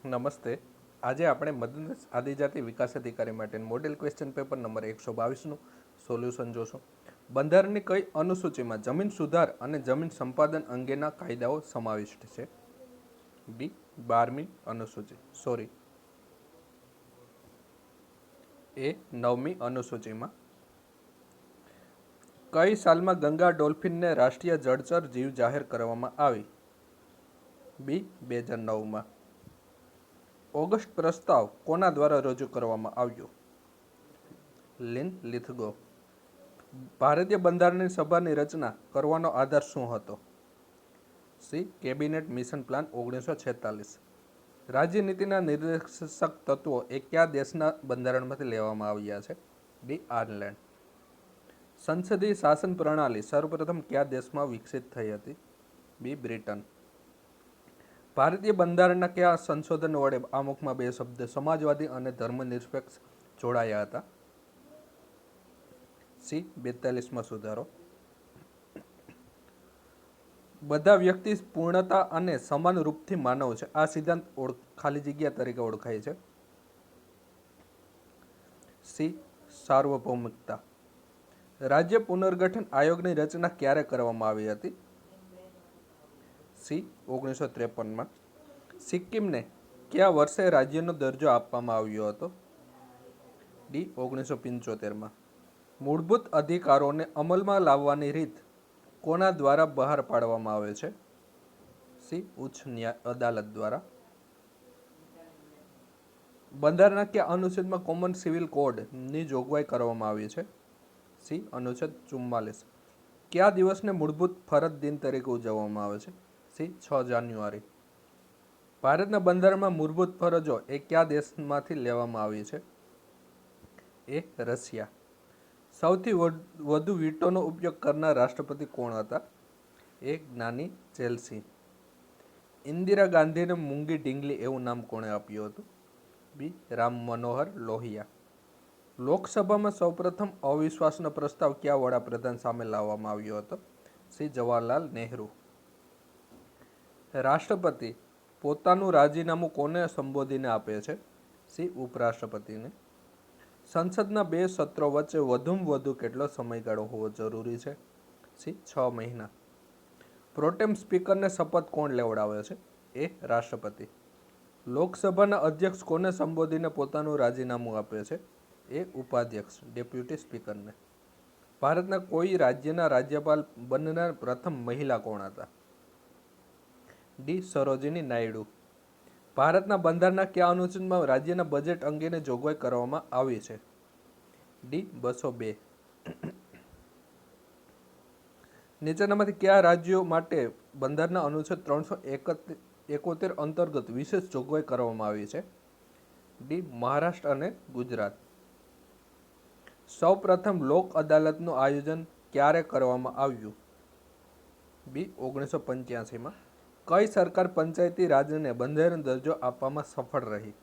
નમસ્તે. આજે આપણે મદદનીશ આદિજાતિ વિકાસ અધિકારી માટે મોડેલ ક્વેશ્ચન પેપર નંબર 122નું સોલ્યુશન જોશું. બંધારણની કઈ અનુસૂચિમાં જમીન સુધાર અને જમીન સંપાદન અંગેના કાયદાઓ સમાવિષ્ટ છે? બી 12મી અનુસૂચિ. એ 9મી અનુસૂચિમાં. કઈ સાલમાં ગંગા ડોલ્ફિનને રાષ્ટ્રીય જળચર જીવ જાહેર કરવામાં આવી? બી 2009માં. ઓગસ્ટ પ્રસ્તાવ કોના દ્વારા રજૂ કરવામાં આવ્યો? લિન લિથગો. ભારતીય બંધારણની સભાની રચના કરવાનો આધાર શું હતો? C cabinet mission plan 1946. રાજ્યનીતિના નિર્દેશક તત્વો એ કયા દેશના બંધારણમાંથી લેવામાં આવ્યા છે? D Ireland. સંસદીય શાસન પ્રણાલી સર્વપ્રથમ કયા દેશમાં વિકસિત થઈ હતી? બી બ્રિટન. ભારતીય બંધારણના કયા સંશોધન વડે આમુખમાં બે શબ્દ સમાજવાદી અને ધર્મનિરપેક્ષ જોડાયા હતા? સી 42માં સુધારો. બધા વ્યક્તિ પૂર્ણતા અને સમાન રૂપથી માનવ છે. આ સિદ્ધાંત ખાલી જગ્યા તરીકે ઓળખાય છે. સી સાર્વભૌમિકતા. રાજ્ય પુનર્ગઠન આયોગની રચના ક્યારે કરવામાં આવી હતી? સી 1953માં. સિક્કિમને કયા વર્ષે રાજ્યનો દરજ્જો આપવામાં આવ્યો હતો? ડી 1975માં. મૂળભૂત અધિકારોને અમલમાં લાવવાની રીત કોના દ્વારા બહાર પાડવામાં આવે છે? સી ઉચ્ચ અદાલત દ્વારા. બંધારણના કયા અનુચ્છેદમાં કોમન સિવિલ કોડની જોગવાઈ કરવામાં આવી છે? સી અનુચ્છેદ 44. કયા દિવસને મૂળભૂત ફરજ દિન તરીકે ઉજવવામાં આવે છે? સી 6 જાન્યુઆરી. ભારતના બંધારણમાં મૂળભૂત ફરજો એ કયા દેશમાંથી લેવામાં આવી છે? એ રશિયા. સૌથી વધુ વીટોનો ઉપયોગ કરનાર રાષ્ટ્રપતિ કોણ હતા? એ જ્ઞાની જેલસિંહ. ઇન્દિરા ગાંધીને મૂંગી ઢીંગલી એવું નામ કોણે આપ્યું હતું? બી રામ મનોહર લોહિયા. લોકસભામાં સૌપ્રથમ અવિશ્વાસનો પ્રસ્તાવ કયા વડાપ્રધાન સામે લાવવામાં આવ્યો હતો? સી જવાહરલાલ નહેરુ. રાષ્ટ્રપતિ પોતાનું રાજીનામું કોને સંબોધીને આપે છે? સી ઉપરાષ્ટ્રપતિને. સંસદના બે સત્રો વચ્ચે વધુમાં વધુ કેટલો સમયગાળો હોવો જરૂરી છે? સી 6 મહિના. પ્રોટેમ સ્પીકરને શપથ કોણ લેવડાવે છે? એ રાષ્ટ્રપતિ. લોકસભાના અધ્યક્ષ કોને સંબોધીને પોતાનું રાજીનામું આપે છે? એ ઉપાધ્યક્ષ ડેપ્યુટી સ્પીકરને. ભારતના કોઈ રાજ્યના રાજ્યપાલ બનનાર પ્રથમ મહિલા કોણ હતા? ડી સરોજિની નાયડુ. ભારતના બંધારણના કયા અનુચ્છેદમાં રાજ્યના બજેટ અંગેની જોગવાઈ કરવામાં આવી છે? ડી 202. નીચેનામાંથી કયા રાજ્યો માટે બંધારણના અનુચ્છેદ 371 અંતર્ગત વિશેષ જોગવાઈ કરવામાં આવી છે? ડી મહારાષ્ટ્ર અને ગુજરાત. સૌ પ્રથમ લોક અદાલતનું આયોજન ક્યારે કરવામાં આવ્યું? બી 1985માં. કઈ સરકાર પંચાયતી રાજને બંધારણ દરજ્જો આપવામાં સફળ રહી?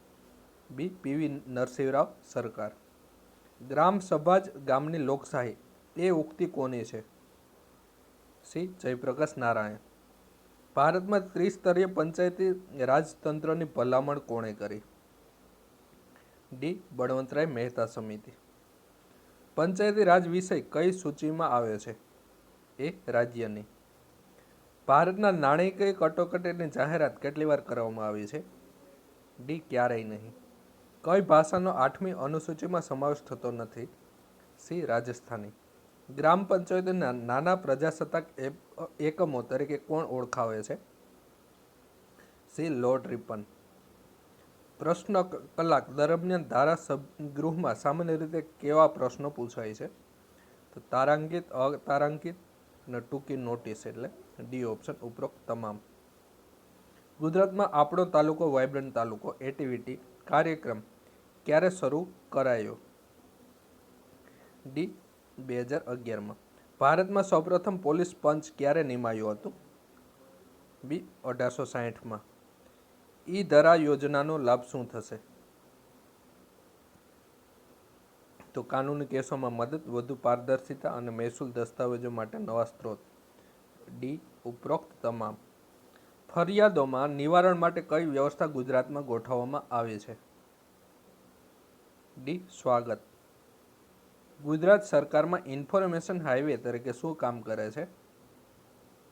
બી પીવી નરસિંહરાવ સરકાર. ગ્રામ સભા જ ગામની લોકશાહી એ ઉક્તિ કોની છે? સી જયપ્રકાશ નારાયણ. ભારતમાં ત્રિસ્તરીય પંચાયતી રાજતંત્રની ભલામણ કોણે કરી? ડી બળવંતરાય મહેતા સમિતિ. પંચાયતી રાજ વિષય કઈ સૂચિમાં આવે છે? એ રાજ્યની. ભારતના નાણાકીય કટોકટીની જાહેરાત કેટલી વાર કરવામાં આવી છે? ડી ક્યારેય નહીં. કઈ ભાષાનો 8મી અનુસૂચિમાં સમાવેશ થતો નથી? સી રાજસ્થાની. ગ્રામ પંચાયતોના નાના પ્રજાસત્તાક એકમો તરીકે કોણ ઓળખાવે છે? C Lord Ripon. પ્રશ્ન કલાક દરમિયાન ધારાસભગૃહમાં સામાન્ય રીતે કેવા પ્રશ્નો પૂછાય છે? તો તારાંકિત, અતારાંકિત અને ટૂંકી નોટિસ એટલે ડી ઓપ્શન ઉપરોક્ત તમામ. ગુજરાતમાં આપણો તાલુકો વાઇબ્રન્ટ તાલુકો એક્ટિવિટી કાર્યક્રમ ક્યારે શરૂ કરાયો? ડી 2011માં. ભારતમાં સૌપ્રથમ પોલીસ પંચ ક્યારે નિમાયું હતું? બી 1860માં. ઈ ધરા યોજનાનો લાભ શું થશે? તો કાનૂની કેસોમાં મદદ, વધુ પારદર્શિતા અને મહેસૂલ દસ્તાવેજો માટે નવા સ્ત્રોત. ડી ઉપરોક્ત તમામ. ફરિયાદોમાં નિવારણ માટે કઈ વ્યવસ્થા ગુજરાતમાં ગોઠવવામાં આવી છે? ડી. સ્વાગત. ગુજરાત સરકારમાં ઇન્ફોર્મેશન હાઈવે તરીકે શું કામ કરે છે?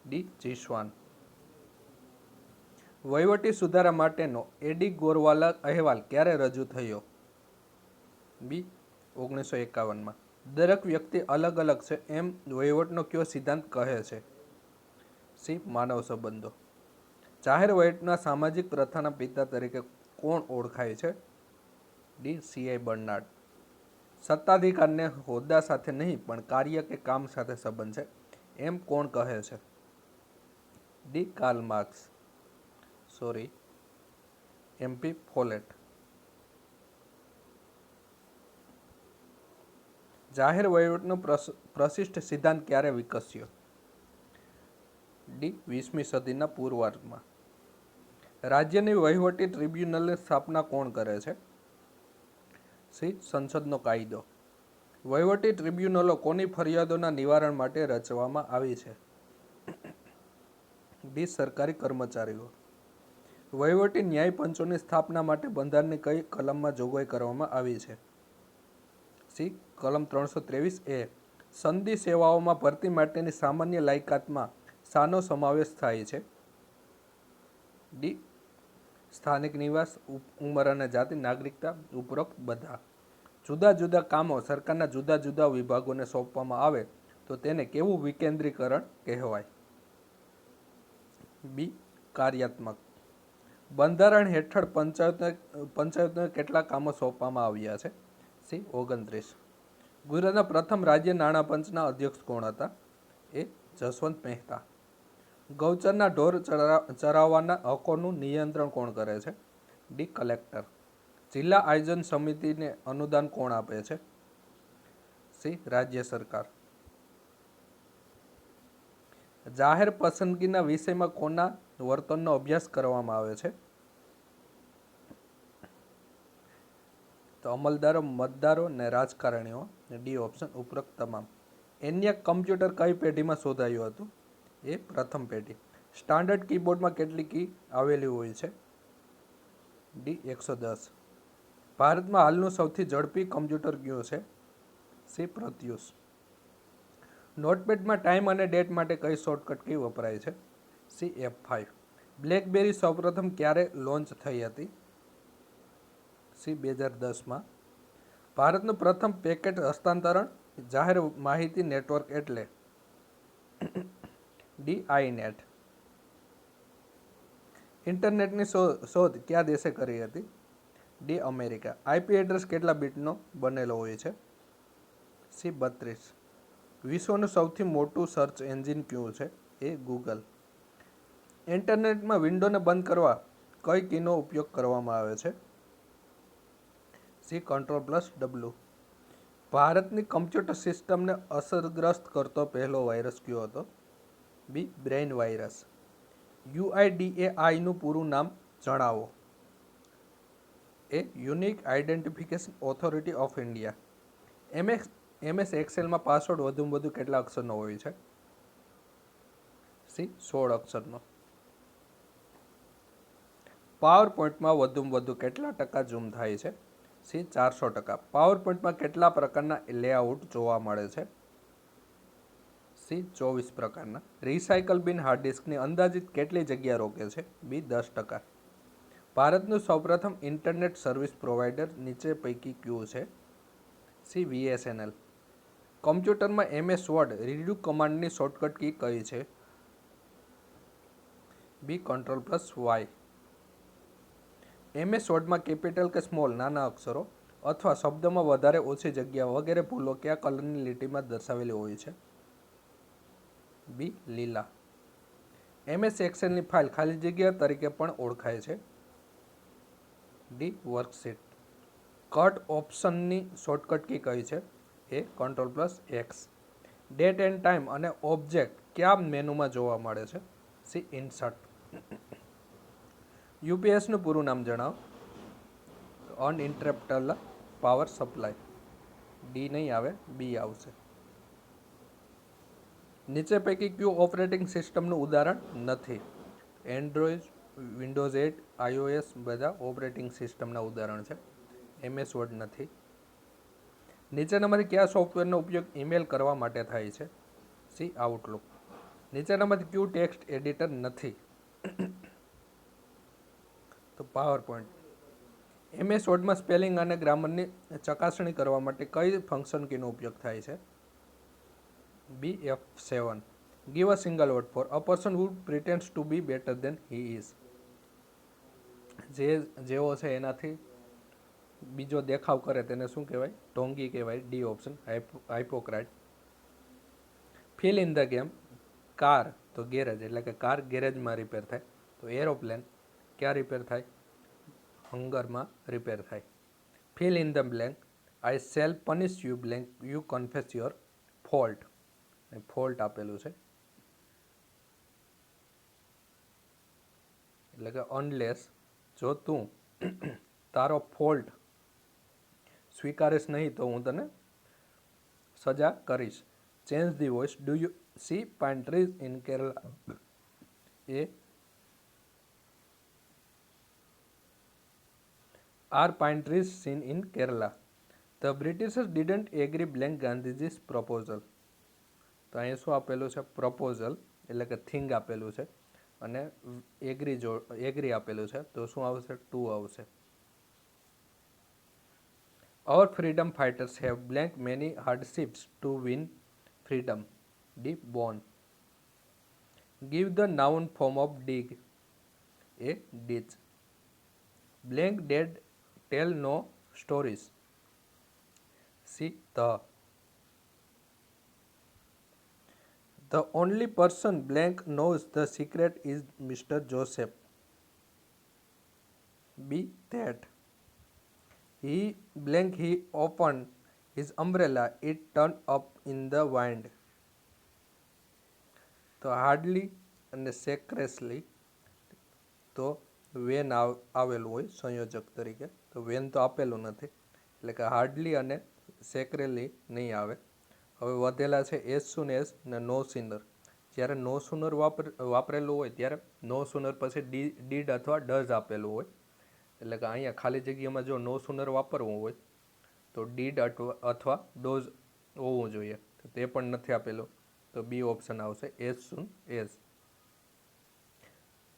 ડી. જીસ્વાન. વહીવટી સુધારા માટેનો એડી ગોરવાલા અહેવાલ ક્યારે રજૂ થયો? બી. 1951માં. દરેક વ્યક્તિ અલગ અલગ છે એમ વહીવટનો કયો સિદ્ધાંત કહે છે? સી. માનવ સંબંધો. જાહેર વહીવટના સામાજિક પ્રથાના પિતા તરીકે કોણ ઓળખાય છે? ડી. સી.આઈ. બર્નાર્ડ. સત્તાધિકારને હોદ્દા સાથે નહીં પણ કાર્ય કે કામ સાથે સંબંધ છે એમ કોણ કહે છે? D. Karl Marx. M P. Follett. જાહેર વહીવટનો પ્રશિષ્ટ સિદ્ધાંત ક્યારે વિકસ્યો? ડી. 20મી સદીના પૂર્વાર્ધમાં. રાજ્યની વહીવટી ટ્રિબ્યુનલની સ્થાપના કોણ કરે છે? સી. સંસદનો કાયદો. વહીવટી ટ્રિબ્યુનલો કોની ફરિયાદોના નિવારણ માટે રચવામાં આવી છે? ડી. સરકારી કર્મચારીઓ. વહીવટી ન્યાયપંચોની સ્થાપના માટે બંધારણની કઈ કલમમાં જોગવાઈ કરવામાં આવી છે? સી. કલમ 323A. સનદી સેવાઓમાં ભરતી માટેની સામાન્ય લાયકાતમાં શાનો સમાવેશ થાય છે? ડી. સ્થાનિક નિવાસ, ઉંમર અને જાતિ, નાગરિકતા, ઉપરોક્ત બધા. જુદા જુદા કામો સરકારના જુદા જુદા વિભાગોને સોંપવામાં આવે તો તેને કેવું વિકેન્દ્રીકરણ કહેવાય? બી. કાર્યાત્મક. બંધારણ હેઠળ પંચાયતને કેટલા કામો સોંપવામાં આવ્યા છે? સી. 29. ગુજરાતના પ્રથમ રાજ્ય નાણાં પંચના અધ્યક્ષ કોણ હતા? એ. જસવંત મહેતા. ગૌચરના ઢોર ચરાવવાના હકોનું નિયંત્રણ કોણ કરે છે? ડી. કલેક્ટર. જિલ્લા આયોજન સમિતિને અનુદાન કોણ આપે છે? સી. રાજ્ય સરકાર. જાહેર પસંદગીના વિષયમાં કોના વર્તનનો અભ્યાસ કરવામાં આવે છે? તો અમલદારો, મતદારો અને રાજકારણીઓ. ડી ઓપ્શન ઉપરોક્ત તમામ. ENIAC કમ્પ્યુટર કઈ પેઢીમાં શોધાયું હતું? એ. પ્રથમ પેઢી. સ્ટાન્ડર્ડ કીબોર્ડમાં કેટલી કી આવેલી હોય છે? ડી. 110. ભારતમાં હાલનું સૌથી ઝડપી કમ્પ્યુટર કયું છે? સી. પ્રત્યુષ. નોટપેડમાં ટાઈમ અને ડેટ માટે કઈ શોર્ટકટ કી વપરાય છે? સી. F5. બ્લેકબેરી સૌપ્રથમ ક્યારે લોન્ચ થઈ હતી? સી. 2010માં. ભારતનું પ્રથમ પેકેટ હસ્તાંતરણ જાહેર માહિતી નેટવર્ક એટલે? ડી. આઈનેટ. ઇન્ટરનેટની શોધ કયા દેશે કરી હતી? ડી. અમેરિકા. આઈપી એડ્રેસ કેટલા બીટનો બનેલો હોય છે? સી. 32. વિશ્વનું સૌથી મોટું સર્ચ એન્જિન કયું છે? એ. ગૂગલ. ઇન્ટરનેટમાં વિન્ડોને બંધ કરવા કઈ કીનો ઉપયોગ કરવામાં આવે છે? સી. Ctrl+W. ભારતની કમ્પ્યુટર સિસ્ટમને અસરગ્રસ્ત કરતો પહેલો વાયરસ કયો હતો? બી. Brain virus. UIDAIનું પૂરું નામ જણાવો. A. Unique identification authority of India. MS એક્સેલમાં પાસવર્ડ વધુમાં વધુ કેટલા અક્ષરનો હોય છે? સી. 16 અક્ષરનો. પાવર પોઈન્ટમાં વધુમાં વધુ કેટલા ટકા ઝૂમ થાય છે? સી. 400%. પાવર પોઈન્ટમાં કેટલા પ્રકારના લેઆઉટ જોવા મળે છે? સી. 24 પ્રકારના. રિસાયકલ બિન હાર્ડ ડિસ્કની અંદાજિત કેટલી જગ્યા રોકે છે? બી. 10%. ભારતનું સૌપ્રથમ ઇન્ટરનેટ સર્વિસ પ્રોવાઇડર નીચે પૈકી કયું છે? સી. BSNL. કમ્પ્યુટરમાં MS વર્ડ રીડુ કમાન્ડની શોર્ટકટ કી કઈ છે? બી. Ctrl+Y. MS વર્ડમાં કેપિટલ કે સ્મોલ નાના અક્ષરો અથવા શબ્દમાં વધારે ઓછી જગ્યા વગેરે ભૂલો કયા કલરની લીટીમાં દર્શાવેલી હોય છે? બી. લીલા. MS એક્સેલની ફાઇલ ખાલી જગ્યા તરીકે પણ ઓળખાય છે? ડી. વર્કશીટ. કટ ઓપ્શનની શોર્ટકટ કી કઈ છે? A. Ctrl+X. Date and time અને ઓબ્જેક્ટ કયા મેનુમાં જોવા મળે છે? સી. ઇન્સર્ટ. UPSનું પૂરું નામ જણાવો. અનઇન્ટરપ્ટેબલ પાવર સપ્લાય. ડી નહીં આવે, બી આવશે. નીચે પૈકી કયું ઓપરેટિંગ સિસ્ટમનું ઉદાહરણ નથી? એન્ડ્રોઇડ, વિન્ડોઝ 8, iOS બધા ઓપરેટિંગ સિસ્ટમના ઉદાહરણ છે. MS વર્ડ નથી. નીચેનામાંથી કયા સોફ્ટવેરનો ઉપયોગ ઈમેલ કરવા માટે થાય છે? C Outlook. નીચેનામાંથી કયું ટેક્સ્ટ એડિટર નથી? તો પાવર પોઈન્ટ. MS વર્ડમાં સ્પેલિંગ અને ગ્રામરની ચકાસણી કરવા માટે કઈ ફંક્શન કીનો ઉપયોગ થાય છે? BF7. Give a single word for a person who pretends to be better than he is. જેવો છે એનાથી બીજો દેખાવ કરે તેને શું કહેવાય? ઢોંગી કહેવાય. D option, hypocrite. Fill in the game. Car તો ગેરેજ, એટલે કે કાર ગેરેજમાં રિપેર થાય. તો એરોપ્લેન ક્યાં રિપેર થાય? હંગરમાં રિપેર થાય. Fill in the blank. I shall punish you blank you confess your fault. Fault આપેલું છે, એટલે કે અનલેસ જો તું તારો ફોલ્ટ સ્વીકારીશ નહીં તો હું તને સજા કરીશ. Change the voice. Do you see pine trees in Kerala? Are pine trees seen in Kerala? The Britishers didn't agree blank Gandhiji's proposal. તો અહીંયા શું આપેલું છે? પ્રપોઝલ, એટલે કે થિંગ આપેલું છે, અને એગ્રી આપેલું છે, તો શું આવશે? ટુ આવશે. Our freedom fighters have blank many hardships to win freedom. D. Born. Give the noun form of dig. A. Ditch. Blank dead tell no stories. C. The only person blank knows the secret is Mr. Joseph. B. That. He opened his umbrella, it turned up in the wind. તો hardly અને સેક્રેસલી, તો van આવેલું હોય સંયોજક તરીકે, તો van તો આપેલું નથી, એટલે કે હાર્ડલી અને સેક્રેલી નહીં આવે. હવે વધેલા છે એઝ સુન એઝ ને નો સિનર. જ્યારે નો સુનર વાપરેલું હોય ત્યારે નો સુનર પછી ડીડ અથવા ડઝ આપેલું હોય, એટલે કે અહીંયા ખાલી જગ્યામાં જો નો સુનર વાપરવું હોય તો ડીડ અથવા ડોઝ હોવું જોઈએ, તો તે પણ નથી આપેલું, તો બી ઓપ્શન આવશે, as soon as.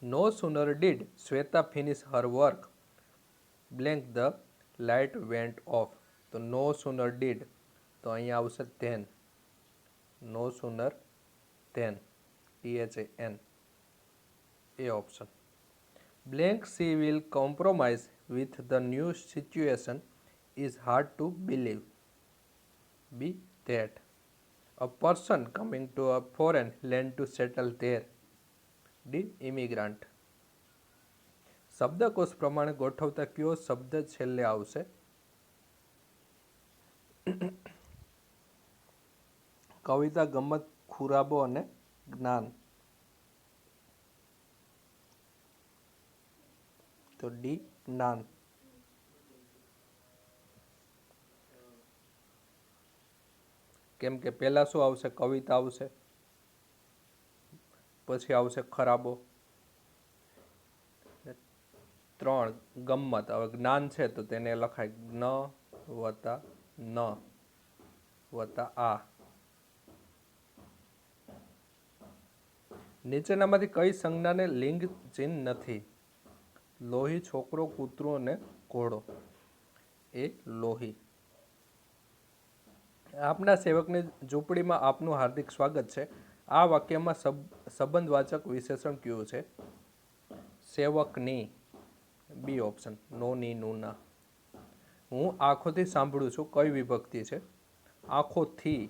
No sooner did Shweta finish her work blank the light went off. તો નો સુનર ડીડ, તો અહીંયા આવશે then. No sooner then, THAN, A option. Blank she will compromise with the new situation is hard to believe. B. That. A person coming to a foreign land to settle there. D. Immigrant. શબ્દકોશ પ્રમાણે ગોઠવતા કયો શબ્દ છેલ્લે આવશે? કવિતા, ગમત, ખુરાબો અને જ્ઞાન. તો D જ્ઞાન. કેમ કે પહેલા શું આવશે? કવિતા આવશે, પછી આવશે ખરાબો, 3 ગમ્મત. હવે જ્ઞાન છે તો તેને લખાય જ્ઞ વત્તા ન વત્તા આ. નીચેનામાંથી કઈ સંજ્ઞાને લિંગ ચિહ્ન નથી? લોહી, છોકરો, કૂતરો અને ઘોડો. એ લોહી. આપના સેવકની ઝૂંપડીમાં આપનું હાર્દિક સ્વાગત છે. આ વાક્યમાં સંબંધવાચક વિશેષણ કયું છે? સેવકની. બી ઓપ્શન, નો ની નું ના. હું આંખોથી સાંભળું છું, કઈ વિભક્તિ છે? આંખોથી,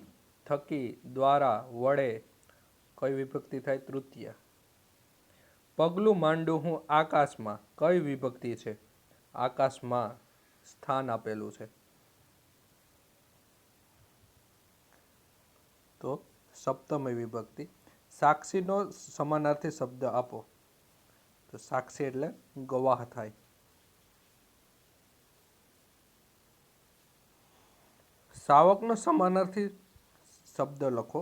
થકી, દ્વારા, વડે, કઈ વિભક્તિ થાય? તૃતીય. પગલું માંડું હું આકાશમાં, કઈ વિભક્તિ છે? આકાશમાં, સ્થાન આપેલું છે, તો સપ્તમી વિભક્તિ. સાક્ષીનો સમાનાર્થી શબ્દ આપો. તો સાક્ષી એટલે ગવાહ થાય. શાવકનો સમાનાર્થી શબ્દ લખો.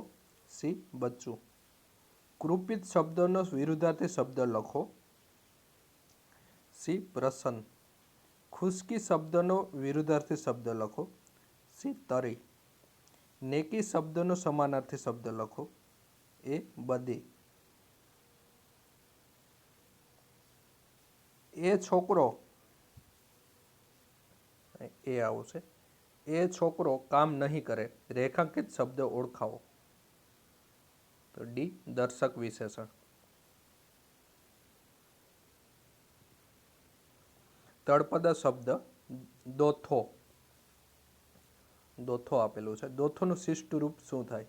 સી. બચ્ચું. કૃપિત શબ્દનો વિરુદ્ધાર્થી શબ્દ લખો. સી. પ્રસન્ન. ખુશ્કી શબ્દનો વિરુદ્ધાર્થી શબ્દ લખો. સી. તરી. નેકી શબ્દનો સમાનાર્થી શબ્દ લખો. એ. બદી. એ છોકરો, એ આવશે, એ છોકરો કામ નહીં કરે. રેખાંકિત શબ્દ ઓળખાવો. તો ડી. દર્શક વિશેષણ. તળપદા શબ્દ દોથો, દોથો આપેલું છે. દોથોનું શિષ્ટ રૂપ શું થાય?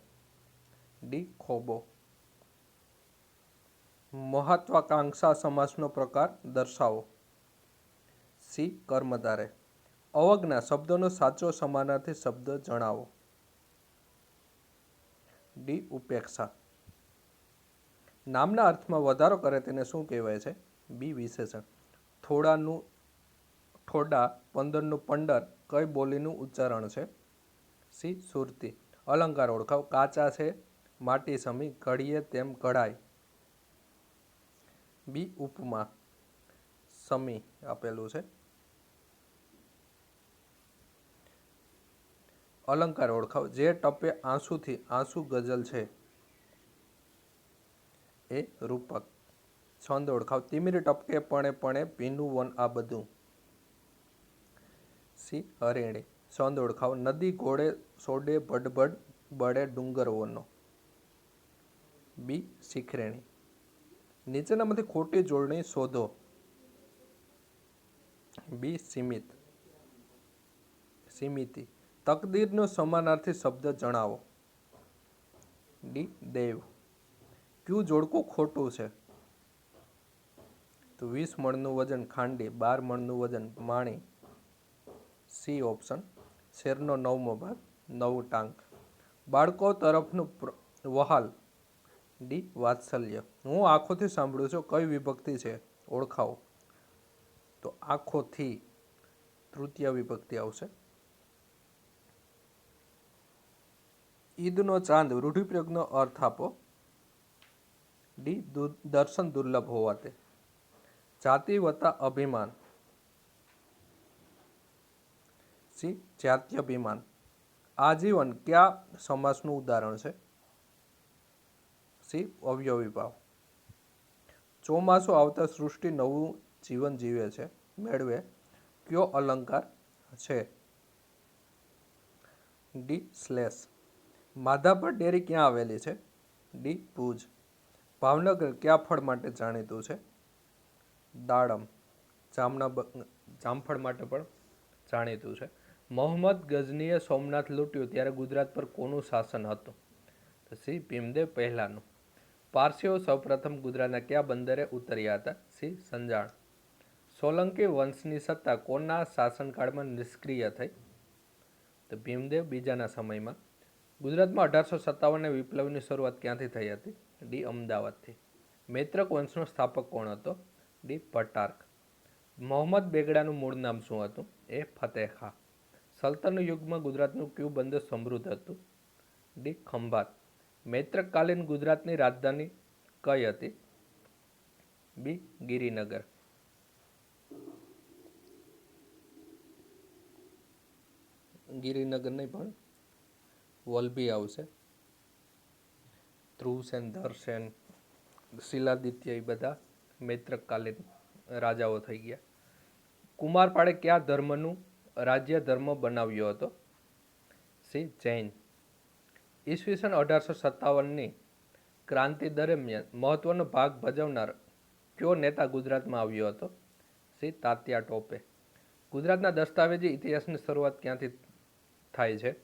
ડી. ખોબો. મહત્વાકાંક્ષા સમાસનો પ્રકાર દર્શાવો. સી. કર્મધારય. અવજ્ઞા શબ્દનો સાચો સમાનાર્થી શબ્દ જણાવો. ડી. ઉપેક્ષા. નામના અર્થમાં વધારો કરે તેને શું કહેવાય છે? બી. વિશેષણ. થોડાનું ઠોડા, પંદરનું પંડર કઈ બોલીનું ઉચ્ચારણ છે? સી. સુરતી. અલંકાર ઓળખાવ. કાચા છે માટી સમી, ઘડીએ તેમ ઘડાય. બી. ઉપમા. સમી આપેલું છે. અલંકાર ઓળખાવ. જે ટપે આંસુથી આંસુ ગઝલ છે. એ. રૂપક. છંદ ઓળખાવ. તિમિર ટપકે પણે પણે ભીનું વન આ બધું. સી. હરિણી. છંદ ઓળખાવ. નદી ઘોડે સોડે ભડભડ બળે ડુંગરવોનો. બી. શિખરેણી. નીચેનામાંથી ખોટી જોડણી શોધો. બી. સીમિત. સીમિતિ. તકદીરનો સમાનાર્થી શબ્દ જણાવો. ડી. દેવ. કયું જોડકું ખોટું છે? તો 20 મણનું વજન ખાંડી, 12 મણનું વજન માણી. C option. શેરનો 9મો ભાગ 9 ટાંક. બાળકો તરફનું વહાલ. ડી. વાત્સલ્ય. હું આંખોથી સાંભળું છું કઈ વિભક્તિ છે? ઓળખાવો. તો આંખોથી તૃતીય વિભક્તિ આવશે. ઈદનો ચાંદ રૂઢિપ્રયોગનો અર્થ આપો. ડી. દર્શન દુર્લભ હોવાથી. જાતિ વત્તા અભિમાન. સી. જાત્યભિમાન. આજીવન કયા સમાસનું ઉદાહરણ છે? સી. અવયવી ભાવ. ચોમાસું આવતા સૃષ્ટિ નવું જીવન જીવે છે મેળવે કયો અલંકાર છે? ડી. શ્લેષ. માધાપર ડેરી ક્યાં આવેલી છે? ડી. ભુજ. ભાવનગર કયા ફળ માટે જાણીતું છે? દાડમ. જામફળ માટે પણ જાણીતું છે. મોહમ્મદ ગઝનીએ સોમનાથ લૂંટ્યું ત્યારે ગુજરાત પર કોનું શાસન હતું? તો સી. ભીમદેવ પહેલાનું. પારસીઓ સૌપ્રથમ ગુજરાતના કયા બંદરે ઉતર્યા હતા? સી. સંજાણ. સોલંકી વંશની સત્તા કોના શાસનકાળમાં નિષ્ક્રિય થઈ? તો ભીમદેવ બીજાના સમયમાં. ગુજરાતમાં 1857 વિપ્લવની શરૂઆત ક્યાંથી થઈ હતી? ડી. અમદાવાદથી. મૈત્રક વંશનો સ્થાપક કોણ હતો? ડી. ભટ્ટાર્ક. મોહમ્મદ બેગડાનું મૂળ નામ શું હતું? એ. ફતેહ ખાં. સલ્તનત યુગમાં ગુજરાતનું કયું બંદર સમૃદ્ધ હતું? ડી. ખંભાત. મૈત્રકાલીન ગુજરાતની રાજધાની કઈ હતી? બી. ગિરિનગર. ગિરિનગર નહીં પણ વલભી આવશે. ધ્રુવસેન, ધરસેન, શિલાદિત્ય એ બધા મૈત્રકાલીન રાજાઓ થઈ ગયા. કુમારપાળે કયા ધર્મનું રાજ્ય ધર્મ બનાવ્યો હતો? સી. જૈન. ઈસવીસન 1857ની ક્રાંતિ દરમિયાન મહત્વનો ભાગ ભજવનાર કયો નેતા ગુજરાતમાં આવ્યો હતો? સી. તાત્યા ટોપે. ગુજરાતના દસ્તાવેજી ઇતિહાસની શરૂઆત ક્યાંથી થાય છે?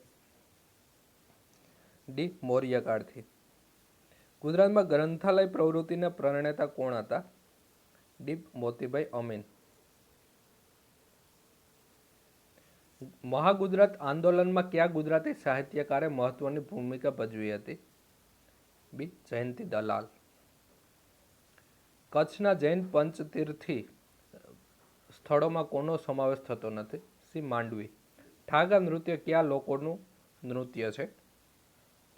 ડી. મૌર્યકાળથી. ગુજરાતમાં ગ્રંથાલય પ્રવૃત્તિના પ્રણેતા કોણ હતા? ડી. મોતીભાઈ અમીન. મહાગુજરાત આંદોલનમાં કયા ગુજરાતી સાહિત્યકારે મહત્વની ભૂમિકા ભજવી હતી? બી. જયંતિ દલાલ. કચ્છના જૈન પંચતીર્થી સ્થળોમાં કોનો સમાવેશ થતો નથી? સી. માંડવી. ઠાગા નૃત્ય કયા લોકોનું નૃત્ય છે?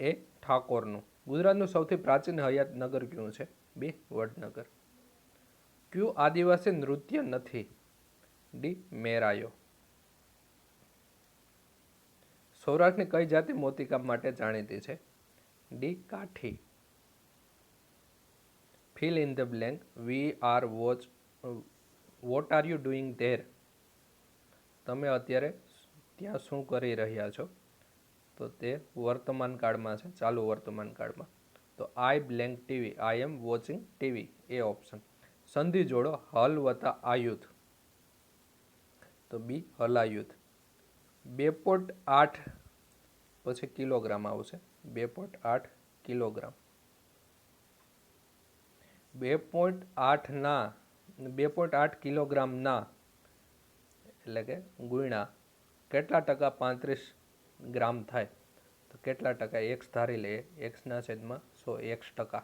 એ. ઠાકોરનું. ગુજરાતનું સૌથી પ્રાચીન હયાત નગર કયું છે? બી વડનગર. કયું આદિવાસી નૃત્ય નથી? ડી મેરાયો. સૌરાષ્ટ્રની કઈ જાતિ મોતીકામ માટે જાણીતી છે? D Kathi. Fill in the blank. What are you doing there? તમે અત્યારે ત્યાં શું કરી રહ્યા છો? તો તે વર્તમાન કાળમાં છે, ચાલુ વર્તમાન કાળમાં. તો I blank TV, I am watching TV, A option. સંધિ જોડો હલ વત્તા આયુધ. તો બી હલાયુધ. 2.8 પછી કિલોગ્રામ આવશે. 2.8 કિલોગ્રામ. 2.8 કિલોગ્રામના એટલે કે ગુણ્યા કેટલા ટકા 35 ગ્રામ થાય? તો કેટલા ટકા? એક્સ ધારી લઈએ. એક્સના છેદમાં 100, x%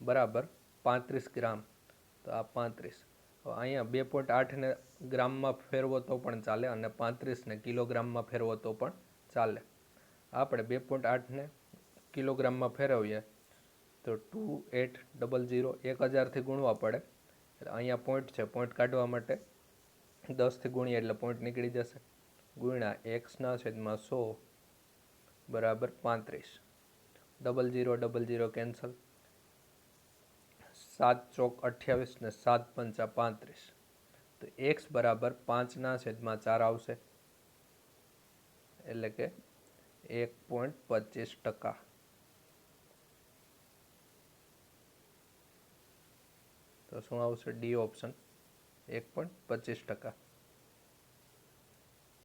બરાબર 35 ગ્રામ. તો આ 35. અહીંયા 2.8ને ગ્રામમાં ફેરવો તો પણ ચાલે અને 35ને કિલોગ્રામમાં ફેરવો તો પણ ચાલે. આપણે 2.8ને કિલોગ્રામમાં ફેરવીએ તો 2800 1000થી ગુણવા પડે. અહીંયા પોઈન્ટ છે, પોઈન્ટ કાઢવા માટે 10થી ગુણીએ એટલે પોઈન્ટ નીકળી જશે. ગુણ્યા એક્સના છેદમાં 100 બરાબર 35. 00 કેન્સલ. 7 ચોક 28 ને 7 પંચા 35. તો એક્સ બરાબર 5/4 આવશે, એટલે કે 1.25%. તો શું આવશે? D option, 1.25%.